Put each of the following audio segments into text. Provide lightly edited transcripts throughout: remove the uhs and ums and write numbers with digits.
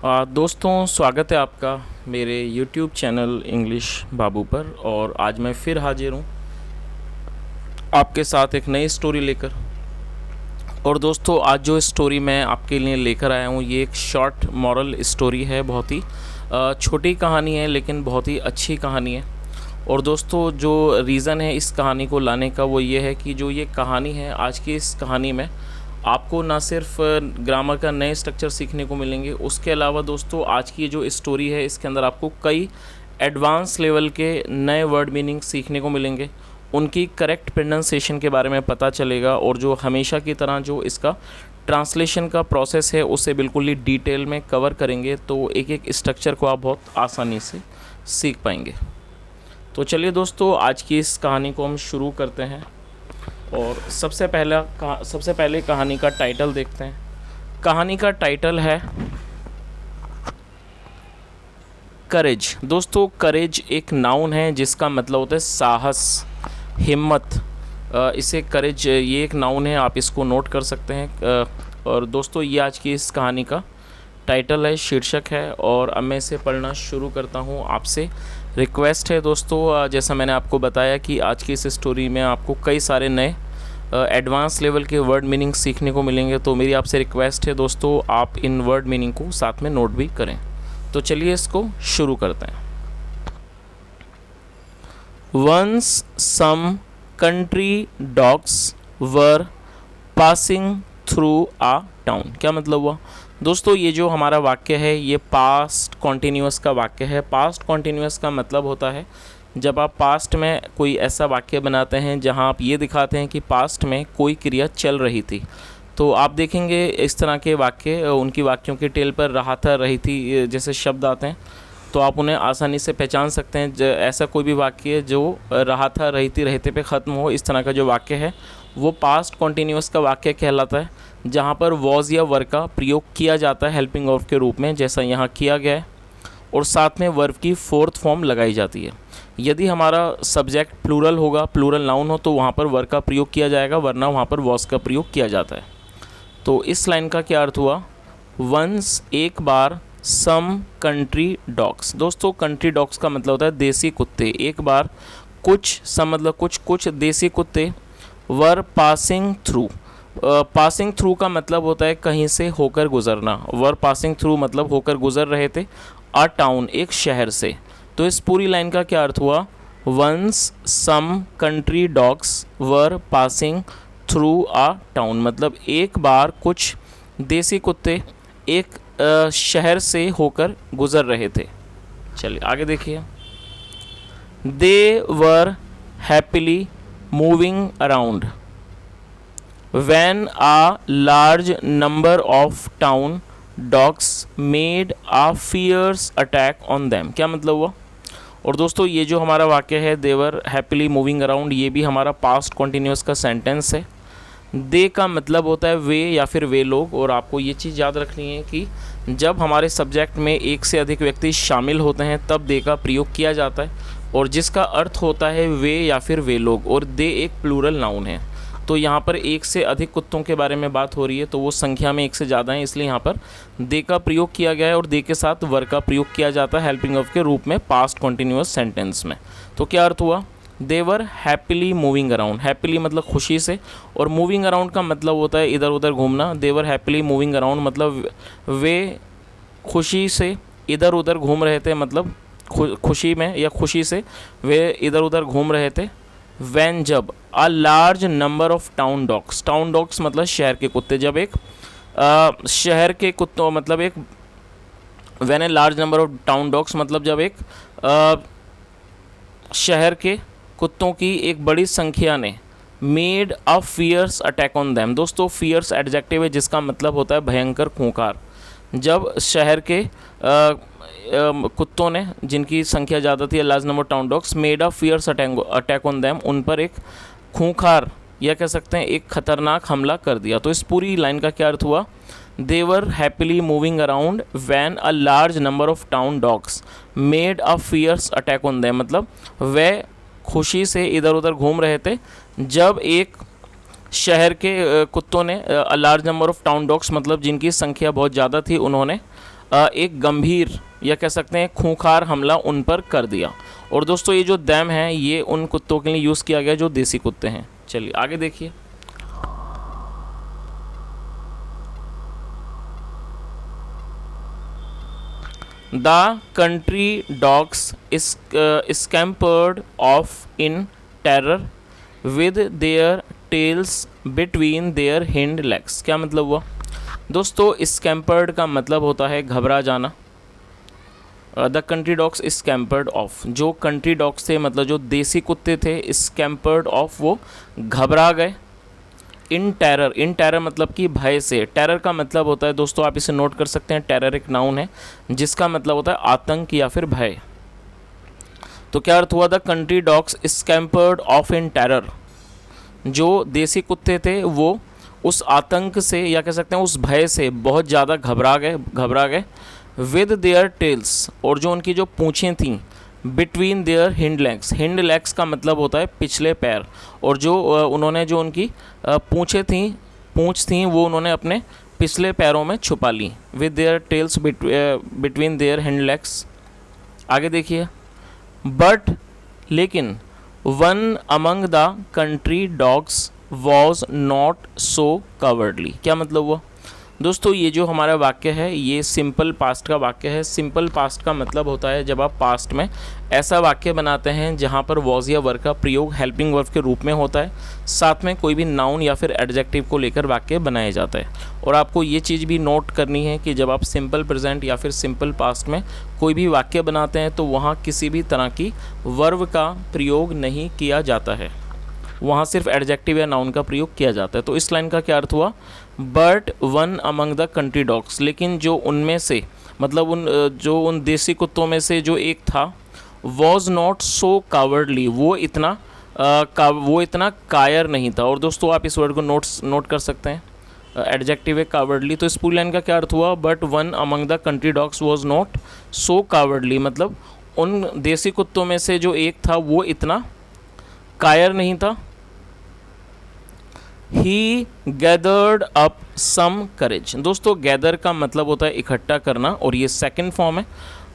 दोस्तों, स्वागत है आपका मेरे YouTube चैनल इंग्लिश बाबू पर। और आज मैं फिर हाजिर हूँ आपके साथ एक नई स्टोरी लेकर। और दोस्तों, आज जो स्टोरी मैं आपके लिए लेकर आया हूँ ये एक शॉर्ट मॉरल स्टोरी है। बहुत ही छोटी कहानी है लेकिन बहुत ही अच्छी कहानी है। और दोस्तों, जो रीज़न है इस कहानी को लाने का वो ये है कि जो ये कहानी है, आज की इस कहानी में आपको ना सिर्फ ग्रामर का नए स्ट्रक्चर सीखने को मिलेंगे, उसके अलावा दोस्तों आज की जो स्टोरी है इसके अंदर आपको कई एडवांस लेवल के नए वर्ड मीनिंग सीखने को मिलेंगे। उनकी करेक्ट प्रोनाउंसिएशन के बारे में पता चलेगा और जो हमेशा की तरह जो इसका ट्रांसलेशन का प्रोसेस है उसे बिल्कुल ही डिटेल में कवर करेंगे, तो एक एक स्ट्रक्चर को आप बहुत आसानी से सीख पाएंगे। तो चलिए दोस्तों, आज की इस कहानी को हम शुरू करते हैं। और सबसे पहले कहानी का टाइटल देखते हैं। कहानी का टाइटल है करेज। दोस्तों, करेज एक नाउन है जिसका मतलब होता है साहस, हिम्मत। इसे करेज, ये एक नाउन है, आप इसको नोट कर सकते हैं। और दोस्तों, ये आज की इस कहानी का टाइटल है, शीर्षक है। और अब मैं इसे पढ़ना शुरू करता हूँ। आपसे रिक्वेस्ट है दोस्तों, जैसा मैंने आपको बताया कि आज की इस स्टोरी में आपको कई सारे नए एडवांस लेवल के वर्ड मीनिंग सीखने को मिलेंगे। तो मेरी आपसे रिक्वेस्ट है दोस्तों, आप इन वर्ड मीनिंग को साथ में नोट भी करें। तो चलिए इसको शुरू करते हैं। Once some country dogs were passing through a town. क्या मतलब हुआ दोस्तों? ये जो हमारा वाक्य है ये पास्ट कॉन्टीन्यूअस का वाक्य है। पास्ट कॉन्टीन्यूअस का मतलब होता है जब आप पास्ट में कोई ऐसा वाक्य बनाते हैं जहां आप ये दिखाते हैं कि पास्ट में कोई क्रिया चल रही थी। तो आप देखेंगे इस तरह के वाक्य, उनकी वाक्यों के टेल पर रहा था, रही थी जैसे शब्द आते हैं तो आप उन्हें आसानी से पहचान सकते हैं। ऐसा कोई भी वाक्य जो रहा था, रही थी, रहते पे ख़त्म हो, इस तरह का जो वाक्य है वो पास्ट कॉन्टीन्यूअस का वाक्य कहलाता है, जहाँ पर वॉज या वर का प्रयोग किया जाता है हेल्पिंग वर्ब के रूप में, जैसा यहाँ किया गया है। और साथ में वर्ब की फोर्थ फॉर्म लगाई जाती है। यदि हमारा सब्जेक्ट प्लूरल होगा, प्लूरल नाउन हो, तो वहाँ पर वर का प्रयोग किया जाएगा, वरना वहाँ पर वॉज का प्रयोग किया जाता है। तो इस लाइन का क्या अर्थ हुआ? वंस, एक बार, सम कंट्री डॉग्स। दोस्तों, कंट्री डॉग्स का मतलब होता है देसी कुत्ते। एक बार, कुछ, सम मतलब कुछ देसी कुत्ते, वर पासिंग थ्रू। पासिंग थ्रू का मतलब होता है कहीं से होकर गुजरना। वर पासिंग थ्रू मतलब होकर गुजर रहे थे। अ टाउन, एक शहर से। तो इस पूरी लाइन का क्या अर्थ हुआ? Once some country dogs were passing through a town, मतलब एक बार कुछ देसी कुत्ते एक शहर से होकर गुजर रहे थे। चलिए आगे देखिए। They were happily moving around when a large number of town dogs made a fierce attack on them। क्या मतलब हुआ? और दोस्तों, ये जो हमारा वाक्य है देवर हैप्पीली मूविंग अराउंड, ये भी हमारा पास्ट कॉन्टीन्यूअस का सेंटेंस है। दे का मतलब होता है वे या फिर वे लोग। और आपको ये चीज़ याद रखनी है कि जब हमारे सब्जेक्ट में एक से अधिक व्यक्ति शामिल होते हैं तब दे का प्रयोग किया जाता है, और जिसका अर्थ होता है वे या फिर वे लोग। और दे एक प्लूरल नाउन है, तो यहाँ पर एक से अधिक कुत्तों के बारे में बात हो रही है, तो वो संख्या में एक से ज़्यादा है, इसलिए यहाँ पर दे का प्रयोग किया गया है। और दे के साथ वर का प्रयोग किया जाता है हेल्पिंग वर्ब के रूप में पास्ट कॉन्टीन्यूअस सेंटेंस में। तो क्या अर्थ हुआ? They were happily moving around. Happily मतलब खुशी से, और मूविंग अराउंड का मतलब होता है इधर उधर घूमना। दे वर हैप्पीली मूविंग अराउंड मतलब वे खुशी से इधर उधर घूम रहे थे, मतलब खुशी में या खुशी से वे इधर उधर घूम रहे थे। वैन, जब, अ large number of town dogs. Town dogs मतलब शहर के कुत्ते। जब एक शहर के कुत्तों मतलब एक, when a large number of town dogs मतलब जब एक शहर के कुत्तों की एक बड़ी संख्या ने made a fierce attack on them. दोस्तों, फियर्स एडजेक्टिव है जिसका मतलब होता है भयंकर, खूंखार। जब शहर के कुत्तों ने, जिनकी संख्या ज़्यादा थी, large number town dogs, made a fierce attack on them, उन पर एक खूंखार या कह सकते हैं एक खतरनाक हमला कर दिया। तो इस पूरी लाइन का क्या अर्थ हुआ? They were happily moving around when a large number of town dogs made a fierce attack on them, मतलब वह खुशी से इधर उधर घूम रहे थे जब एक शहर के कुत्तों ने, अ large number of town dogs मतलब जिनकी संख्या बहुत ज़्यादा थी, उन्होंने एक गंभीर या कह सकते हैं खूंखार हमला उन पर कर दिया। और दोस्तों ये जो दैम है ये उन कुत्तों के लिए यूज़ किया गया जो देसी कुत्ते हैं। चलिए आगे देखिए। The country dogs scampered off in terror with their tails between their hind legs. क्या मतलब हुआ दोस्तों? स्कैम्पर्ड का मतलब होता है घबरा जाना। The country dogs scampered of, जो कंट्री डॉग्स थे मतलब जो देसी कुत्ते थे, स्कैम्पर्ड ऑफ वो घबरा गए। इन टेरर, इन टेरर मतलब कि भय से। टेरर का मतलब होता है दोस्तों, आप इसे नोट कर सकते हैं, टेरर एक नाउन है जिसका मतलब होता है आतंक या फिर भय। तो क्या अर्थ हुआ? The country dogs scampered off in terror, जो देसी कुत्ते थे वो उस आतंक से या कह सकते हैं उस भय से बहुत ज़्यादा घबरा गए। विद देयर टेल्स, और जो उनकी जो पूँछें थीं, between their hind legs, hind legs का मतलब होता है पिछले पैर, और जो उन्होंने जो उनकी पूँछ थी वो उन्होंने अपने पिछले पैरों में छुपा ली। With their tails between their hind legs. आगे देखिए। बट लेकिन one among the country dogs was not so cowardly. क्या मतलब हुआ दोस्तों? ये जो हमारा वाक्य है ये सिंपल पास्ट का वाक्य है। सिंपल पास्ट का मतलब होता है जब आप पास्ट में ऐसा वाक्य बनाते हैं जहाँ पर वॉज या वर्ब का प्रयोग हेल्पिंग वर्ब के रूप में होता है, साथ में कोई भी नाउन या फिर एडजेक्टिव को लेकर वाक्य बनाया जाता है। और आपको ये चीज़ भी नोट करनी है कि जब आप सिंपल प्रेजेंट या फिर सिंपल पास्ट में कोई भी वाक्य बनाते हैं तो वहाँ किसी भी तरह की वर्ब का प्रयोग नहीं किया जाता है, वहाँ सिर्फ एडजेक्टिव या नाउन का प्रयोग किया जाता है। तो इस लाइन का क्या अर्थ हुआ? But one among the country dogs, लेकिन जो उनमें से मतलब उन देसी कुत्तों में से जो एक था, वॉज नॉट सो कावर्डली, वो इतना कायर नहीं था। और दोस्तों आप इस वर्ड को नोट कर सकते हैं, एडजेक्टिव है कावर्डली। तो इस पूरी लाइन का क्या अर्थ हुआ? But one among the country dogs was not so cowardly, मतलब उन देसी कुत्तों में से जो एक था वो इतना कायर नहीं था। He gathered up some courage। दोस्तों गैदर का मतलब होता है इकट्ठा करना, और ये सेकंड फॉर्म है,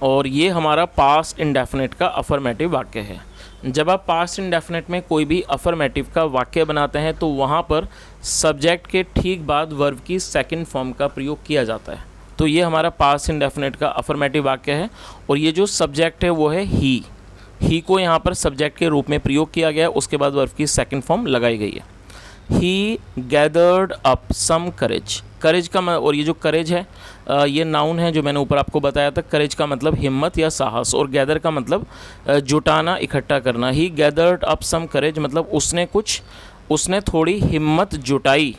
और ये हमारा पास्ट इंडेफिनिट का अफर्मेटिव वाक्य है। जब आप पास्ट इंडेफिनिट में कोई भी अफर्मेटिव का वाक्य बनाते हैं तो वहाँ पर सब्जेक्ट के ठीक बाद वर्ब की सेकंड फॉर्म का प्रयोग किया जाता है। तो ये हमारा पास्ट इंडेफिनिट का अफर्मेटिव वाक्य है, और ये जो सब्जेक्ट है वो है ही को यहाँ पर सब्जेक्ट के रूप में प्रयोग किया गया है, उसके बाद वर्ब की सेकंड फॉर्म लगाई गई है। ही गैदर्ड अप सम करेज, करेज का और ये जो करेज है ये नाउन है जो मैंने ऊपर आपको बताया था। करेज का मतलब हिम्मत या साहस, और गैदर का मतलब जुटाना, इकट्ठा करना। ही गैदर्ड अप सम करेज मतलब उसने थोड़ी हिम्मत जुटाई,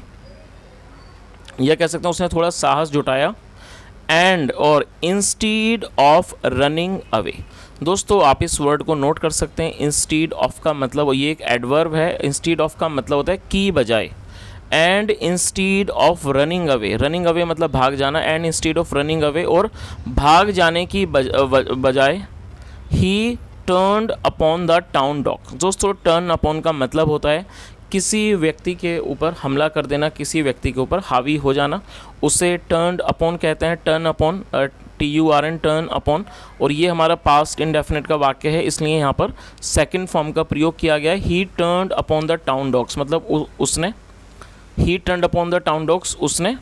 या कह सकते हैं उसने थोड़ा साहस जुटाया। एंड और इंस्टीड ऑफ रनिंग अवे, दोस्तों आप इस वर्ड को नोट कर सकते हैं। इंस्टीड ऑफ का मतलब, ये एक एडवर्ब है, इंस्टीड ऑफ का मतलब होता है की बजाय। And instead of running away, running away मतलब भाग जाना, and instead of running away और भाग जाने की बजाय ही turned upon the town dog. दोस्तों टर्न अपॉन का मतलब होता है किसी व्यक्ति के ऊपर हमला कर देना, किसी व्यक्ति के ऊपर हावी हो जाना, उसे टर्न्ड अपॉन कहते हैं। Turn upon, TURN, turn upon. और ये हमारा पास्ट इंडेफिनिट का वाक्य है, इसलिए यहाँ पर सेकंड फॉर्म का प्रयोग किया गया है। ही turned upon the town dogs मतलब उसने, ही turned upon the town dogs, उसने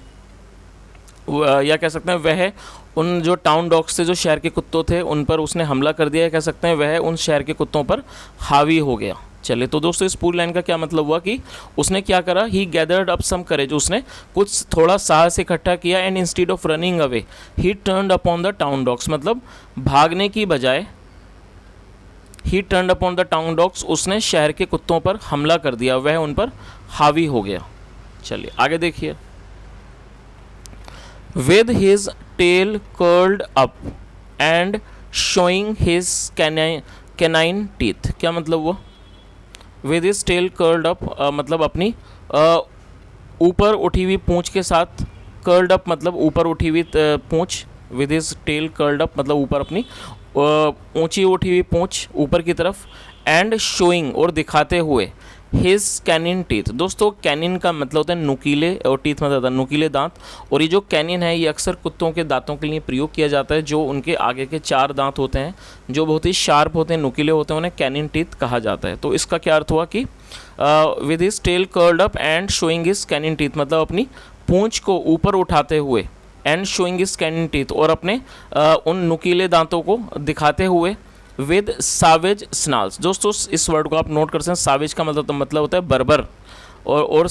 या कह सकते हैं वह उन जो टाउन डॉग्स से जो शहर के कुत्तों थे उन पर उसने हमला कर दिया, कह सकते हैं वह उन शहर के कुत्तों पर हावी हो गया। चलिए तो दोस्तों इस पूरी लाइन का क्या मतलब हुआ कि उसने क्या करा? ही गैदर्ड अप सम करेज, उसने कुछ थोड़ा साहस इकट्ठा किया। And instead of running away he turned upon the town dogs मतलब भागने की बजाय ही turned upon the town dogs, उसने शहर के कुत्तों पर हमला कर दिया, वह उन पर हावी हो गया। चलिए आगे देखिए। With his tail curled up and showing his canine teeth, क्या मतलब हुआ? With his tail curled up मतलब अपनी ऊपर उठी हुई पूंछ के साथ, कर्ल्ड अप मतलब ऊपर उठी हुई पूंछ, with his tail curled up मतलब ऊपर अपनी ऊंची उठी हुई पूंछ ऊपर की तरफ, एंड शोइंग और दिखाते हुए, हिज कैनिन टीथ। दोस्तों कैनिन का मतलब होता है नुकीले, और टीथ मतलब होता है नुकीले दांत। और ये जो कैनिन है ये अक्सर कुत्तों के दांतों के लिए प्रयोग किया जाता है। जो उनके आगे के 4 दांत होते हैं जो बहुत ही शार्प होते हैं, नुकीले होते हैं, उन्हें कैनिन टीथ कहा जाता है। तो इसका क्या अर्थ हुआ कि with his tail curled up and showing his canine teeth, मतलब अपनी पूंछ को ऊपर उठाते हुए, and showing his canine teeth, और अपने उन नुकीले दांतों को दिखाते हुए, विद सावेज स्नाल्स। दोस्तों इस वर्ड को आप नोट कर सकते हैं। सावेज का मतलब होता है बर्बर, और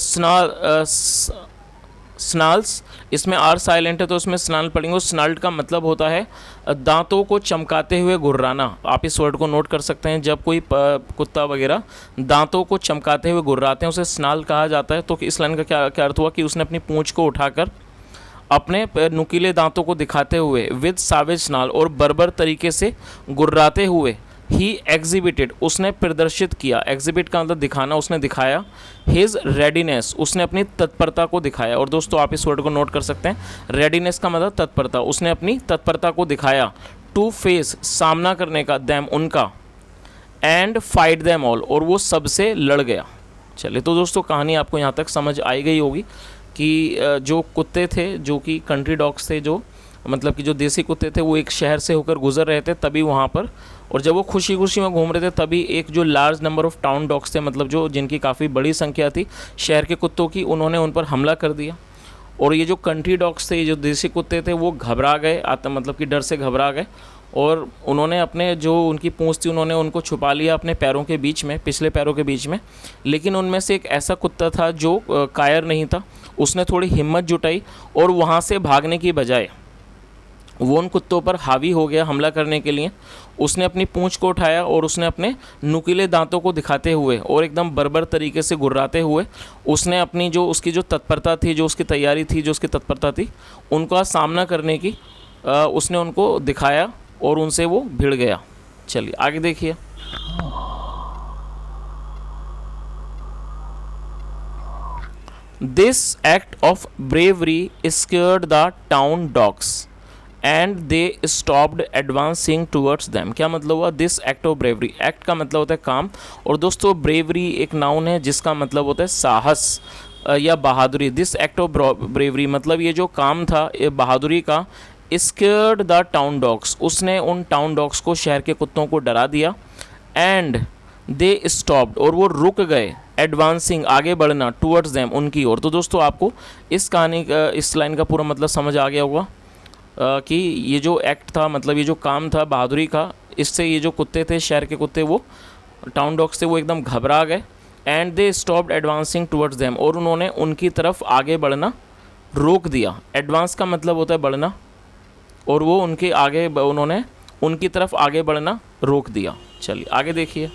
स्नाल्स, इसमें आर साइलेंट है तो इसमें स्नाल पढ़ेंगे। स्नाल्ट का मतलब होता है दांतों को चमकाते हुए गुर्राना। आप इस वर्ड को नोट कर सकते हैं। जब कोई कुत्ता वगैरह दांतों को चमकाते हुए गुर्राते हैं उसे स्नाल कहा जाता है। तो इस लाइन का क्या अर्थ हुआ कि उसने अपनी पूंछ को उठाकर अपने नुकीले दांतों को दिखाते हुए, विद सावेज स्नाल, और बर्बर तरीके से गुर्राते हुए, ही एग्जिबिटेड, उसने प्रदर्शित किया। एग्जिबिट का मतलब दिखाना, उसने दिखाया। हिज रेडीनेस, उसने अपनी तत्परता को दिखाया। और दोस्तों आप इस वर्ड को नोट कर सकते हैं। रेडीनेस का मतलब तत्परता, उसने अपनी तत्परता को दिखाया। टू फेस, सामना करने का, दैम, उनका, एंड फाइट दैम ऑल, और वो सबसे लड़ गया। चलिए तो दोस्तों कहानी आपको यहाँ तक समझ आई गई होगी कि जो कुत्ते थे, जो कि कंट्री डॉग्स थे, जो मतलब कि जो देसी कुत्ते थे, वो एक शहर से होकर गुजर रहे थे तभी वहाँ पर, और जब वो खुशी खुशी में घूम रहे थे तभी एक जो large number of town dogs थे, मतलब जो जिनकी काफ़ी बड़ी संख्या थी शहर के कुत्तों की, उन्होंने उन पर हमला कर दिया। और ये जो कंट्री डॉग्स थे, ये जो देसी कुत्ते थे, वो घबरा गए, मतलब कि डर से घबरा गए, और उन्होंने अपने जो उनकी पूंछ थी उन्होंने उनको छुपा लिया अपने पैरों के बीच में, पिछले पैरों के बीच में। लेकिन उनमें से एक ऐसा कुत्ता था जो कायर नहीं था। उसने थोड़ी हिम्मत जुटाई और वहाँ से भागने की बजाय वो उन कुत्तों पर हावी हो गया हमला करने के लिए। उसने अपनी पूंछ को उठाया और उसने अपने नुकीले दांतों को दिखाते हुए और एकदम बर्बर तरीके से गुर्राते हुए उसने अपनी जो उसकी जो तत्परता थी, जो उसकी तैयारी थी, जो उसकी तत्परता थी, उनका सामना करने की उसने उनको दिखाया और उनसे वो भिड़ गया। चलिए आगे देखिए। This act of bravery scared the town dogs and they stopped advancing towards them. क्या मतलब हुआ? This act of bravery, act का मतलब होता है काम, और दोस्तों ब्रेवरी एक नाउन है जिसका मतलब होता है साहस या बहादुरी। दिस एक्ट ऑफ ब्रेवरी मतलब ये जो काम था ये बहादुरी का। स्केयर्ड द टाउन डॉग्स, उसने उन टाउन डॉग्स को, शहर के कुत्तों को डरा दिया। एंड दे स्टॉप्ड, और वो रुक गए। एडवांसिंग, आगे बढ़ना, टूवर्ड्स दैम, उनकी ओर। तो दोस्तों आपको इस कहानी का, इस लाइन का पूरा मतलब समझ आ गया होगा कि ये जो एक्ट था, मतलब ये जो काम था बहादुरी का, इससे ये जो कुत्ते थे, शहर के कुत्ते, वो टाउन डॉग्स थे, वो एकदम घबरा गए। And they stopped advancing towards them, और उन्होंने उनकी तरफ आगे बढ़ना रोक दिया। एडवांस का मतलब होता है बढ़ना, और वो उनके आगे, उन्होंने उनकी तरफ आगे बढ़ना रोक दिया। चलिए आगे देखिए।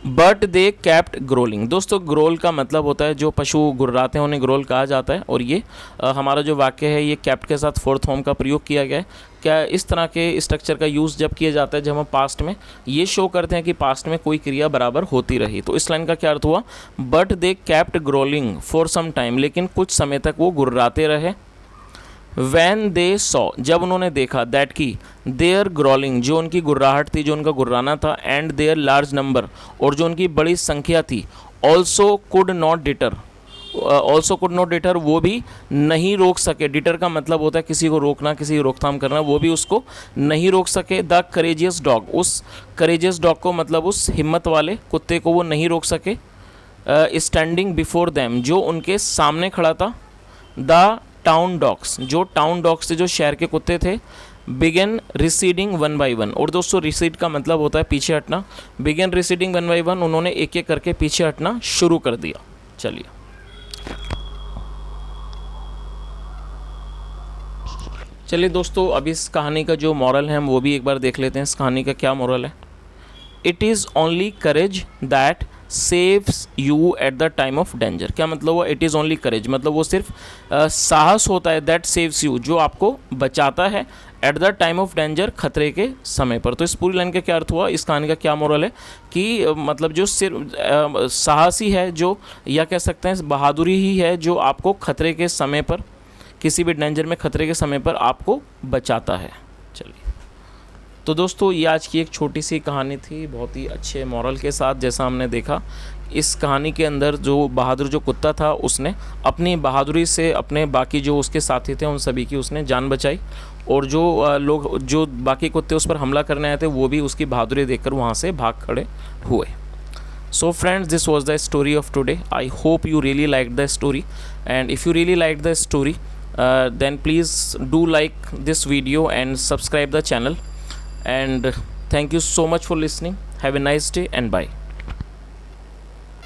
But they kept gruelling. दोस्तों ग्रोल का मतलब होता है जो पशु गुर्राते हैं उन्हें ग्रोल कहा जाता है। और ये हमारा जो वाक्य है ये कैप्ट के साथ फोर्थ फॉर्म का प्रयोग किया गया है। क्या इस तरह के स्ट्रक्चर का यूज़ जब किया जाता है जब हम पास्ट में ये शो करते हैं कि पास्ट में कोई क्रिया बराबर होती रही। तो इस लाइन का क्या अर्थ हुआ? But they kept growling for some time, लेकिन कुछ समय तक वो गुर्राते रहे। वैन दे सॉ, जब उन्होंने देखा, दैट की देयर ग्रॉलिंग, जो उनकी गुर्राहट थी, जो उनका गुर्राना था, एंड देयर लार्ज नंबर, और जो उनकी बड़ी संख्या थी, also could not deter, also could not deter, वो भी नहीं रोक सके। डिटर का मतलब होता है किसी को रोकना, किसी की रोकथाम करना, वो भी उसको नहीं रोक सके। द करेजियस डॉग, उस करेजियस डॉग को मतलब उस हिम्मत वाले कुत्ते को वो नहीं रोक सके। स्टैंडिंग बिफोर दैम, जो उनके सामने खड़ा था। द टाउन डॉग्स, जो टाउन डॉग्स थे, जो शहर के कुत्ते थे। Began receding one by one, और दोस्तों रिसीड का मतलब होता है पीछे हटना। Began receding one by one, उन्होंने एक एक करके पीछे हटना शुरू कर दिया। चलिए चलिए दोस्तों अब इस कहानी का जो मॉरल है हम वो भी एक बार देख लेते हैं। इस कहानी का क्या मॉरल है? It is only courage that saves you at the time of danger. क्या मतलब हुआ? इट इज़ ओनली करेज, मतलब वो सिर्फ साहस होता है, दैट सेव्स यू, जो आपको बचाता है, at the time of danger, खतरे के समय पर। तो इस पूरी लाइन का क्या अर्थ हुआ? इस कहानी का क्या मोरल है कि मतलब जो सिर्फ साहसी है, जो या कह सकते हैं बहादुरी ही है जो आपको खतरे के समय पर, किसी भी डेंजर में खतरे के समय पर आपको बचाता है। चलिए तो दोस्तों ये आज की एक छोटी सी कहानी थी, बहुत ही अच्छे मॉरल के साथ। जैसा हमने देखा इस कहानी के अंदर जो बहादुर जो कुत्ता था उसने अपनी बहादुरी से अपने बाकी जो उसके साथी थे उन सभी की उसने जान बचाई, और जो लोग जो बाकी कुत्ते उस पर हमला करने आए थे वो भी उसकी बहादुरी देखकर वहाँ से भाग खड़े हुए। So friends, this was the story of today. I hope you really liked the story, and if you really liked the story, then please do like this video and subscribe the channel. And thank you so much for listening. Have a nice day and bye.